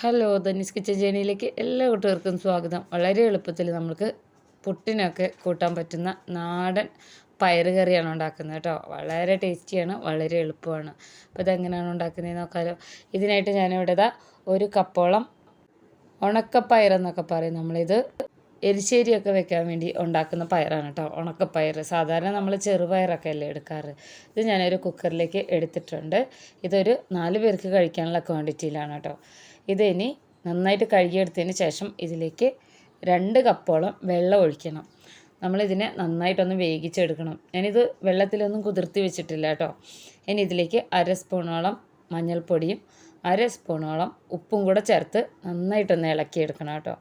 Hello, ധന്യസ് kitchen ജേണിയിലേക്ക് എല്ലാ കൂട്ടുകാർക്കും സ്വാഗതം. വളരെ എളുപ്പത്തിൽ നമുക്ക് പുട്ടിനൊക്കെ കൂട്ടാൻ പറ്റുന്ന നാടൻ പയറ് കറിയാണ് ഉണ്ടാക്കുന്നത് കേട്ടോ. വളരെ ടേസ്റ്റിയാണ്, വളരെ എളുപ്പമാണ്. അപ്പോൾ ഇതെങ്ങനെയാണ് ഉണ്ടാക്കുന്നത് നോക്കാമല്ലോ. ഇതിനായിട്ട് ഞാനിവിടെ ഒരു കപ്പോളം ഉണക്കപ്പയറെന്നൊക്കെ പറയും നമ്മളിത് എരിശ്ശേരിയൊക്കെ വെക്കാൻ വേണ്ടി ഉണ്ടാക്കുന്ന പയറാണ് കേട്ടോ. ഉണക്കപ്പയർ സാധാരണ നമ്മൾ ചെറുപയറൊക്കെ അല്ലേ എടുക്കാറ്. ഇത് ഞാനൊരു കുക്കറിലേക്ക് എടുത്തിട്ടുണ്ട്. ഇതൊരു 4 പേർക്ക് കഴിക്കാനുള്ള ക്വാണ്ടിറ്റിയിലാണ് കേട്ടോ. ഇത് ഇനി നന്നായിട്ട് കഴുകിയെടുത്തതിന് ശേഷം ഇതിലേക്ക് 2 കപ്പോളം വെള്ളം ഒഴിക്കണം. നമ്മളിതിനെ നന്നായിട്ടൊന്ന് വേവിച്ചെടുക്കണം. ഞാനിത് വെള്ളത്തിലൊന്നും കുതിർത്തി വെച്ചിട്ടില്ല കേട്ടോ. ഇനി ഇതിലേക്ക് 1/2 സ്പൂണോളം മഞ്ഞൾപ്പൊടിയും 1/2 സ്പൂണോളം ഉപ്പും കൂടെ ചേർത്ത് നന്നായിട്ടൊന്ന് ഇളക്കിയെടുക്കണം കേട്ടോ.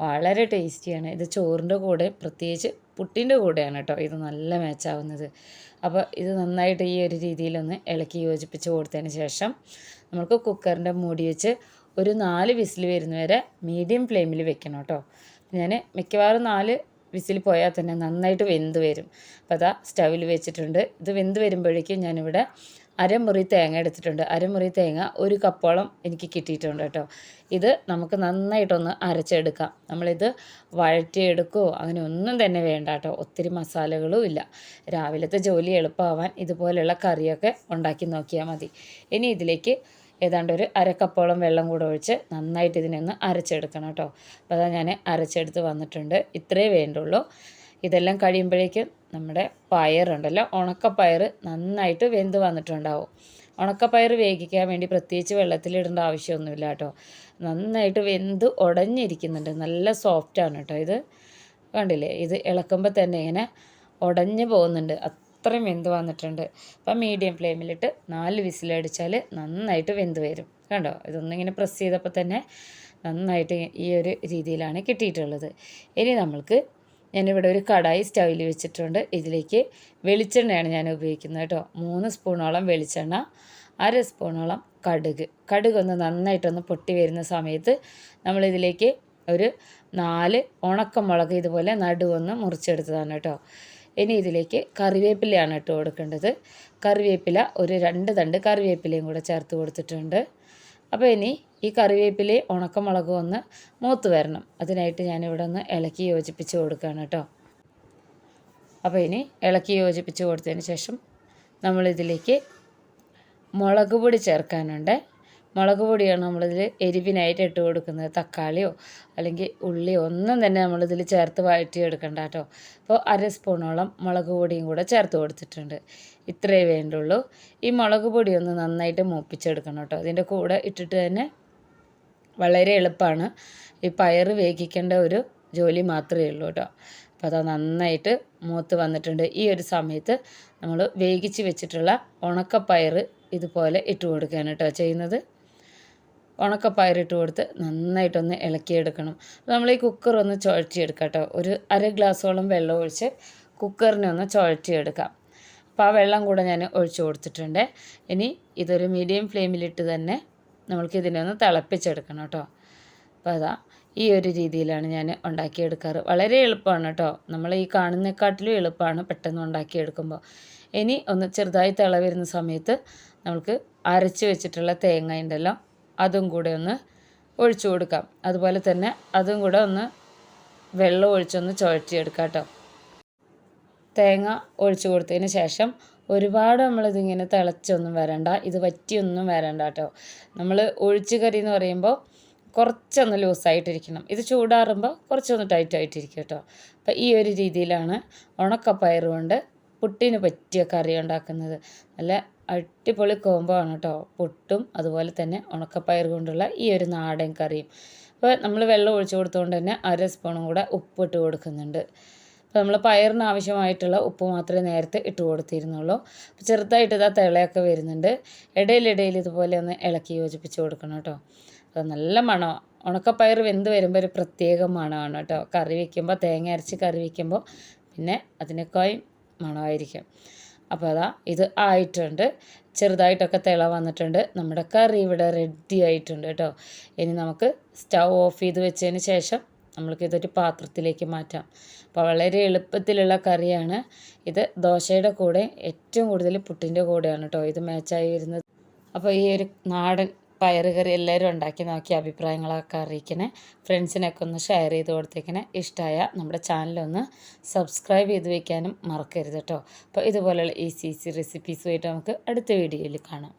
വളരെ ടേസ്റ്റിയാണ്. ഇത് ചോറിൻ്റെ കൂടെ, പ്രത്യേകിച്ച് പുട്ടിൻ്റെ കൂടെയാണ് കേട്ടോ ഇത് നല്ല മാച്ചാവുന്നത്. അപ്പോൾ ഇത് നന്നായിട്ട് ഈ ഒരു രീതിയിലൊന്ന് ഇളക്കി യോജിപ്പിച്ച് കൊടുത്തതിന് ശേഷം നമുക്ക് കുക്കറിൻ്റെ മൂടി വെച്ച് ഒരു 4 വിസിൽ വരുന്നവരെ മീഡിയം ഫ്ലെയിമിൽ വെക്കണം കേട്ടോ. ഞാൻ മിക്കവാറും 4 വിസിൽ പോയാൽ തന്നെ നന്നായിട്ട് വെന്ത് വരും. അപ്പോൾ അതാ സ്റ്റൗവിൽ വെച്ചിട്ടുണ്ട്. ഇത് വെന്ത് വരുമ്പോഴേക്കും ഞാനിവിടെ അരമുറി തേങ്ങ എടുത്തിട്ടുണ്ട്. അരമുറി തേങ്ങ 1 കപ്പോളം എനിക്ക് കിട്ടിയിട്ടുണ്ട് കേട്ടോ. ഇത് നമുക്ക് നന്നായിട്ടൊന്ന് അരച്ചെടുക്കാം. നമ്മളിത് വഴറ്റിയെടുക്കുകയോ അങ്ങനെ ഒന്നും തന്നെ വേണ്ട കേട്ടോ. ഒത്തിരി മസാലകളും ഇല്ല. രാവിലത്തെ ജോലി എളുപ്പമാവാൻ ഇതുപോലെയുള്ള കറിയൊക്കെ ഉണ്ടാക്കി നോക്കിയാൽ മതി. ഇനി ഇതിലേക്ക് ഏതാണ്ട് ഒരു 1/2 കപ്പോളം വെള്ളം കൂടെ ഒഴിച്ച് നന്നായിട്ട് ഇതിനൊന്ന് അരച്ചെടുക്കണം കേട്ടോ. അപ്പോൾ അതാ ഞാൻ അരച്ചെടുത്ത് വന്നിട്ടുണ്ട്. ഇത്രയേ വേണ്ടുള്ളൂ. ഇതെല്ലാം കഴിയുമ്പോഴേക്കും നമ്മുടെ പയറുണ്ടല്ലോ, ഉണക്കപ്പയർ നന്നായിട്ട് വെന്ത് വന്നിട്ടുണ്ടാവും. ഉണക്കപ്പയർ വേവിക്കാൻ വേണ്ടി പ്രത്യേകിച്ച് വെള്ളത്തിലിടേണ്ട ആവശ്യമൊന്നുമില്ല കേട്ടോ. നന്നായിട്ട് വെന്ത് ഉടഞ്ഞിരിക്കുന്നുണ്ട്. നല്ല സോഫ്റ്റാണ് കേട്ടോ ഇത്. കണ്ടില്ലേ, ഇത് ഇളക്കുമ്പോൾ തന്നെ ഇങ്ങനെ ഉടഞ്ഞു പോകുന്നുണ്ട്. അത്രയും വെന്ത് വന്നിട്ടുണ്ട്. അപ്പം മീഡിയം ഫ്ലെയിമിലിട്ട് 4 വിസിലടിച്ചാൽ നന്നായിട്ട് വെന്ത് വരും. കണ്ടോ, ഇതൊന്നിങ്ങനെ പ്രസ് ചെയ്തപ്പോൾ തന്നെ നന്നായിട്ട് ഈ ഒരു രീതിയിലാണ് കിട്ടിയിട്ടുള്ളത്. ഇനി ഞാനിവിടെ ഒരു കടായി സ്റ്റൗവിൽ വെച്ചിട്ടുണ്ട്. ഇതിലേക്ക് വെളിച്ചെണ്ണയാണ് ഞാൻ ഉപയോഗിക്കുന്നത് കേട്ടോ. 3 സ്പൂണോളം വെളിച്ചെണ്ണ, 1/2 സ്പൂണോളം കടുക് ഒന്ന് നന്നായിട്ടൊന്ന് പൊട്ടി വരുന്ന സമയത്ത് നമ്മളിതിലേക്ക് ഒരു 4 ഉണക്കമുളക് ഇതുപോലെ നടുവൊന്ന് മുറിച്ചെടുത്തതാണ് കേട്ടോ. ഇനി ഇതിലേക്ക് കറിവേപ്പിലയാണ് ഇട്ട് കൊടുക്കേണ്ടത്. കറിവേപ്പില ഒരു 2 തണ്ട് കറിവേപ്പിലയും കൂടെ ചേർത്ത് കൊടുത്തിട്ടുണ്ട്. അപ്പോൾ ഇനി ഈ കറിവേപ്പിലയും ഉണക്കമുളകും ഒന്ന് മൂത്ത് വരണം. അതിനായിട്ട് ഞാനിവിടെ ഒന്ന് ഇളക്കി യോജിപ്പിച്ച് കൊടുക്കുകയാണ് കേട്ടോ. അപ്പോൾ ഇനി ഇളക്കി യോജിപ്പിച്ച് കൊടുത്തതിന് ശേഷം നമ്മളിതിലേക്ക് മുളക് പൊടി ചേർക്കാനുണ്ട്. മുളക് പൊടിയാണ് നമ്മളിതിൽ എരിവിനായിട്ട് ഇട്ട് കൊടുക്കുന്നത്. തക്കാളിയോ അല്ലെങ്കിൽ ഉള്ളിയോ ഒന്നും തന്നെ നമ്മളിതിൽ ചേർത്ത് വഴറ്റിയെടുക്കണ്ട കേട്ടോ. അപ്പോൾ 1/2 സ്പൂണോളം മുളക് പൊടിയും കൂടെ ചേർത്ത് കൊടുത്തിട്ടുണ്ട്. ഇത്രയേ വേണ്ടുള്ളൂ. ഈ മുളക് പൊടി ഒന്ന് നന്നായിട്ട് മൂപ്പിച്ചെടുക്കണം കേട്ടോ. അതിൻ്റെ കൂടെ ഇട്ടിട്ട് തന്നെ വളരെ എളുപ്പമാണ്. ഈ പയർ വേവിക്കേണ്ട ഒരു ജോലി മാത്രമേ ഉള്ളൂ കേട്ടോ. അപ്പോൾ അത് നന്നായിട്ട് മൂത്ത് വന്നിട്ടുണ്ട്. ഈ ഒരു സമയത്ത് നമ്മൾ വേവിച്ച് വെച്ചിട്ടുള്ള ഉണക്കപ്പയർ ഇതുപോലെ ഇട്ട് കൊടുക്കുകയാണ് കേട്ടോ ചെയ്യുന്നത്. ഉണക്കപ്പയറിട്ട് കൊടുത്ത് നന്നായിട്ടൊന്ന് ഇളക്കിയെടുക്കണം. നമ്മൾ ഈ കുക്കർ ഒന്ന് ചുഴറ്റിയെടുക്കാം കേട്ടോ. ഒരു 1/2 ഗ്ലാസ്സോളം വെള്ളം ഒഴിച്ച് കുക്കറിനെ ഒന്ന് ചുഴറ്റിയെടുക്കാം. അപ്പോൾ ആ വെള്ളം കൂടെ ഞാൻ ഒഴിച്ചു കൊടുത്തിട്ടുണ്ട്. ഇനി ഇതൊരു മീഡിയം ഫ്ലെയിമിലിട്ട് തന്നെ നമ്മൾക്ക് ഇതിനെ ഒന്ന് തിളപ്പിച്ചെടുക്കണം കേട്ടോ. അപ്പോൾ അതാ ഈ ഒരു രീതിയിലാണ് ഞാൻ ഉണ്ടാക്കിയെടുക്കാറ്. വളരെ എളുപ്പമാണ് കേട്ടോ. നമ്മൾ ഈ കാണുന്നേക്കാട്ടിലും എളുപ്പമാണ് പെട്ടെന്ന് ഉണ്ടാക്കിയെടുക്കുമ്പോൾ. ഇനി ഒന്ന് ചെറുതായി തിള വരുന്ന സമയത്ത് നമുക്ക് അരച്ച് വെച്ചിട്ടുള്ള തേങ്ങ ഉണ്ടല്ലോ, അതും കൂടെ ഒന്ന് ഒഴിച്ചു കൊടുക്കാം. അതുപോലെ തന്നെ അതും കൂടെ ഒന്ന് വെള്ളം ഒഴിച്ചൊന്ന് ചുഴറ്റിയെടുക്കാം കേട്ടോ. തേങ്ങ ഒഴിച്ചു കൊടുത്തതിന് ശേഷം ഒരുപാട് നമ്മളിതിങ്ങനെ തിളച്ചൊന്നും വരണ്ട, ഇത് വറ്റിയൊന്നും വരണ്ട കേട്ടോ. നമ്മൾ ഒഴിച്ച് കറി എന്ന് പറയുമ്പോൾ കുറച്ചൊന്ന് ലൂസായിട്ടിരിക്കണം. ഇത് ചൂടാറുമ്പോൾ കുറച്ചൊന്ന് ടൈറ്റായിട്ടിരിക്കും കേട്ടോ. അപ്പോൾ ഈ ഒരു രീതിയിലാണ് ഉണക്കപ്പയർ കൊണ്ട് പുട്ടിന് പറ്റിയ കറി ഉണ്ടാക്കുന്നത്. നല്ല അടിപൊളി കോംബോ ആണ് കേട്ടോ. പുട്ടും അതുപോലെ തന്നെ ഉണക്കപ്പയർ കൊണ്ടുള്ള ഈ ഒരു നാടൻ കറിയും. അപ്പോൾ നമ്മൾ വെള്ളം ഒഴിച്ചു കൊടുത്തുകൊണ്ട് തന്നെ 1/2 സ്പൂണും കൂടെ ഉപ്പിട്ട് കൊടുക്കുന്നുണ്ട്. അപ്പോൾ നമ്മൾ പയറിന് ആവശ്യമായിട്ടുള്ള ഉപ്പ് മാത്രമേ നേരത്തെ ഇട്ട് കൊടുത്തിരുന്നുള്ളൂ. അപ്പോൾ ചെറുതായിട്ട് ഇതാ തിളയൊക്കെ വരുന്നുണ്ട്. ഇടയിലിടയിൽ ഇതുപോലെ ഒന്ന് ഇളക്കി യോജിപ്പിച്ച് കൊടുക്കണം കേട്ടോ. അത് നല്ല മണമാണ്. ഉണക്കപ്പയർ വെന്ത് വരുമ്പോൾ ഒരു പ്രത്യേക മണമാണ് കേട്ടോ. കറി വയ്ക്കുമ്പോൾ, തേങ്ങ അരച്ച് കറി വയ്ക്കുമ്പോൾ പിന്നെ അതിനേക്കാളും മണമായിരിക്കും. അപ്പോൾ അതാ ഇത് ആയിട്ടുണ്ട്. ചെറുതായിട്ടൊക്കെ തിള വന്നിട്ടുണ്ട്. നമ്മുടെ കറി ഇവിടെ റെഡി ആയിട്ടുണ്ട് കേട്ടോ. ഇനി നമുക്ക് സ്റ്റൗ ഓഫ് ചെയ്ത് വെച്ചതിന് ശേഷം നമ്മൾക്കിതൊരു പാത്രത്തിലേക്ക് മാറ്റാം. അപ്പോൾ വളരെ എളുപ്പത്തിലുള്ള കറിയാണ് ഇത്. ദോശയുടെ കൂടെ ഏറ്റവും കൂടുതൽ പുട്ടിൻ്റെ കൂടെയാണ് കേട്ടോ ഇത് മാച്ചായി വരുന്നത്. അപ്പോൾ ഈ ഒരു നാടൻ പയറ് കറി എല്ലാവരും ഉണ്ടാക്കി നോക്കി അഭിപ്രായങ്ങളൊക്കെ അറിയിക്കണേ. ഫ്രണ്ട്സിനൊക്കെ ഒന്ന് ഷെയർ ചെയ്ത് കൊടുത്തേക്കണേ. ഇഷ്ടമായ നമ്മുടെ ചാനലൊന്ന് സബ്സ്ക്രൈബ് ചെയ്ത് വയ്ക്കാനും മറക്കരുത് കേട്ടോ. അപ്പോൾ ഇതുപോലെയുള്ള ഈസി റെസിപ്പീസുമായിട്ട് നമുക്ക് അടുത്ത വീഡിയോയിൽ കാണാം.